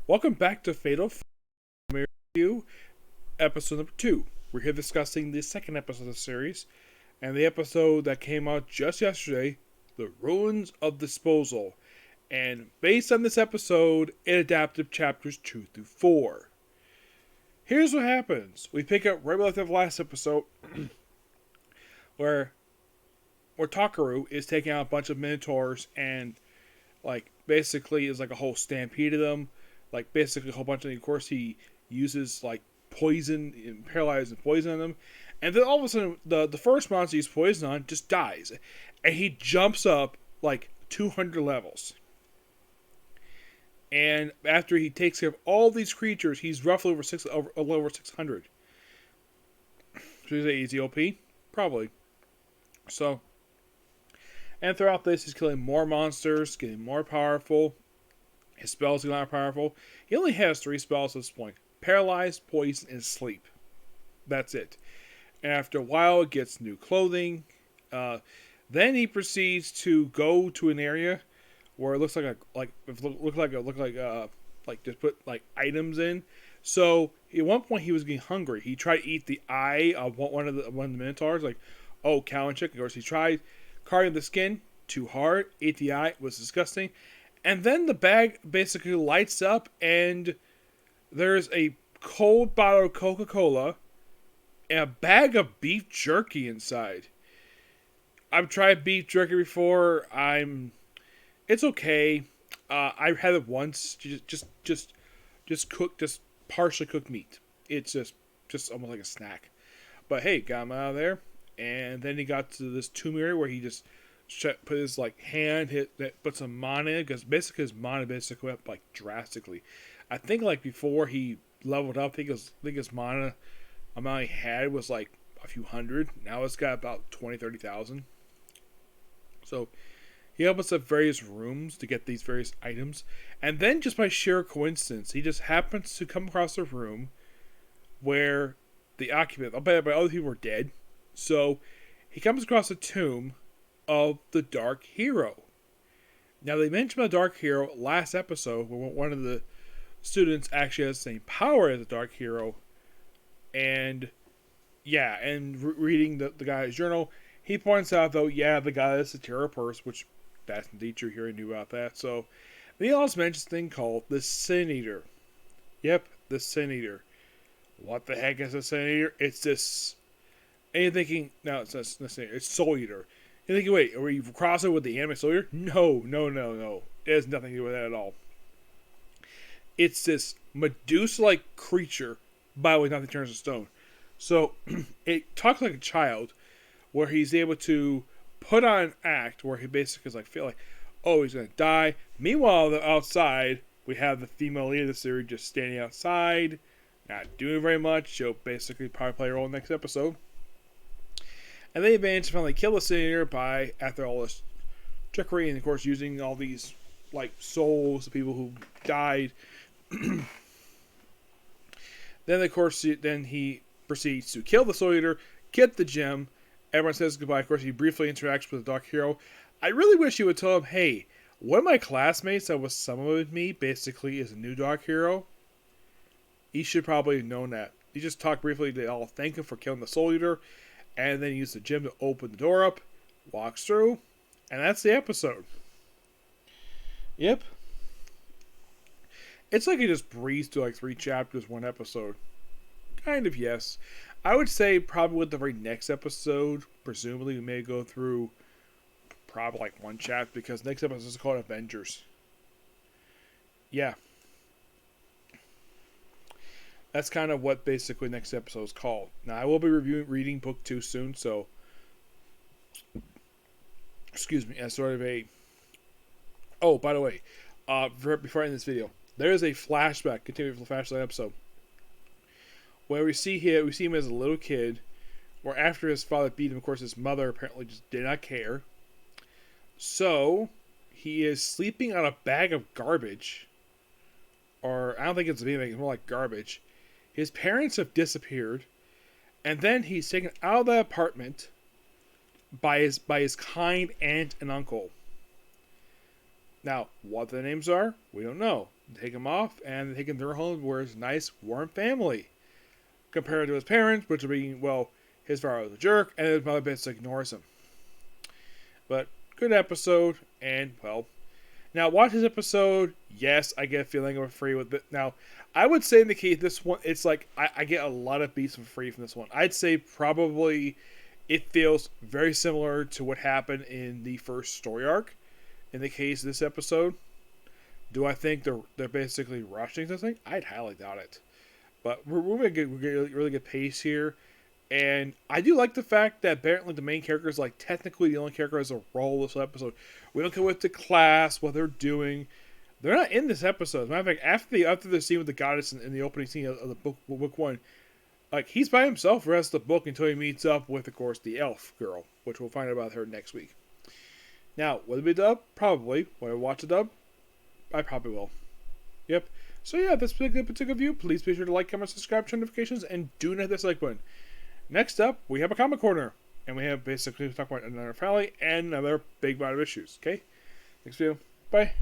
Welcome back to Fatal Review, episode number 2. We're here discussing the second episode of the series, and the episode that came out just yesterday, The Ruins of Disposal. And based on this episode, it adapted chapters 2 through 4. Here's what happens. We pick up right after the last episode, where Takaru is taking out a bunch of Minotaurs and, basically is a whole stampede of them. Basically a whole bunch of them. Of course, he uses, poison, and paralyze and poison on them. And then all of a sudden, the first monster he's poison on just dies. And he jumps up, 200 levels. And after he takes care of all these creatures, he's roughly over 600. So is it easy OP? Probably. So, and throughout this, he's killing more monsters, getting more powerful. His spells are not powerful. He only has 3 spells at this point. Paralyze, Poison, and Sleep. That's it. And after a while, it gets new clothing. Then he proceeds to go to an area where it looks just put items in. So at one point he was getting hungry. He tried to eat the eye of one of the Minotaurs, cow and chicken. Of course, he tried carving the skin too hard, ate the eye, it was disgusting. And then the bag basically lights up and there's a cold bottle of Coca-Cola and a bag of beef jerky inside. I've tried beef jerky before. It's okay. I've had it once. Just partially cooked meat. It's just almost like a snack. But hey, got him out of there. And then he got to this tomb area where he just put his hand, put some mana in it, because basically his mana went up drastically. I think before he leveled up, I think his mana amount he had was a few hundred. Now it's got about 20,000-30,000. So he opens up various rooms to get these various items, and then just by sheer coincidence, he just happens to come across a room where the occupant, but other people are dead. So he comes across a tomb of the Dark Hero. Now, they mentioned the Dark Hero last episode, where one of the students actually has the same power as the Dark Hero. And reading the guy's journal, he points out, though, the guy is a Terror Purse, which that's indeed true here. I knew about that. So, then he also mentions a thing called the Sin Eater. Yep, the Sin Eater. What the heck is a Sin Eater? It's this. And you're thinking, no, it's not Sin Eater, it's Soul Eater. You're thinking, wait, are we crossing with the anime Soul Eater? No. It has nothing to do with that at all. It's this Medusa-like creature, by the way, nothing turns to stone. So, it talks like a child, where he's able to put on an act where he basically is feel he's going to die. Meanwhile, outside, we have the female lead of the series just standing outside, not doing very much. She'll basically probably play a role in the next episode. And they manage to finally kill the Sin Eater by, after all this trickery, and of course using all these souls of people who died. Then of course he proceeds to kill the Soul Eater, get the gem. Everyone says goodbye. Of course, he briefly interacts with the Dark Hero. I really wish he would tell him, hey, one of my classmates that was summoned me basically is a new Dark Hero. He should probably have known that. He just talked briefly. They all thank him for killing the Soul Eater. And then use the gem to open the door up, walks through, and that's the episode. Yep. It's he just breezed through 3 chapters, 1 episode. Kind of, yes. I would say probably with the very next episode, presumably we may go through probably 1 chapter, because next episode is called Avengers. Yeah. That's kind of what basically next episode is called. Now, I will be reading book 2 soon, so excuse me, as sort of a. Oh, by the way, before I end this video, there is a flashback, continuing flashback episode, where we see him as a little kid, where after his father beat him, of course, his mother apparently just did not care. So he is sleeping on a bag of garbage, or I don't think it's a beanbag; it's more like garbage. His parents have disappeared, and then he's taken out of the apartment by his kind aunt and uncle. Now, what their names are, we don't know. take him off and take him to their home where it's a nice, warm family. Compared to his parents, which would be, well, his father was a jerk, and his mother basically ignores him. But, good episode, and, well, now watch this episode, yes, I get a feeling of free with it. Now, I would say in the case this one, it's like, I get a lot of beats for free from this one. I'd say probably it feels very similar to what happened in the first story arc. In the case of this episode, do I think they're basically rushing something? I'd highly doubt it. But we're getting really good pace here. And I do like the fact that apparently the main character is like technically the only character who has a role this episode. We don't go with the class, what they're doing. They're not in this episode. As a matter of fact, after the scene with the goddess in the opening scene of the book one, like he's by himself the rest of the book until he meets up with, of course, the elf girl, which we'll find out about her next week. Now, will it be dubbed? Probably. Will I watch a dub? I probably will. Yep. So yeah, that's been a good particular view. Please be sure to like, comment, subscribe, turn notifications, and do not hit this like button. Next up, we have a comic corner, and we have basically to talk about another family and another big amount of issues. Okay. Next video. Bye.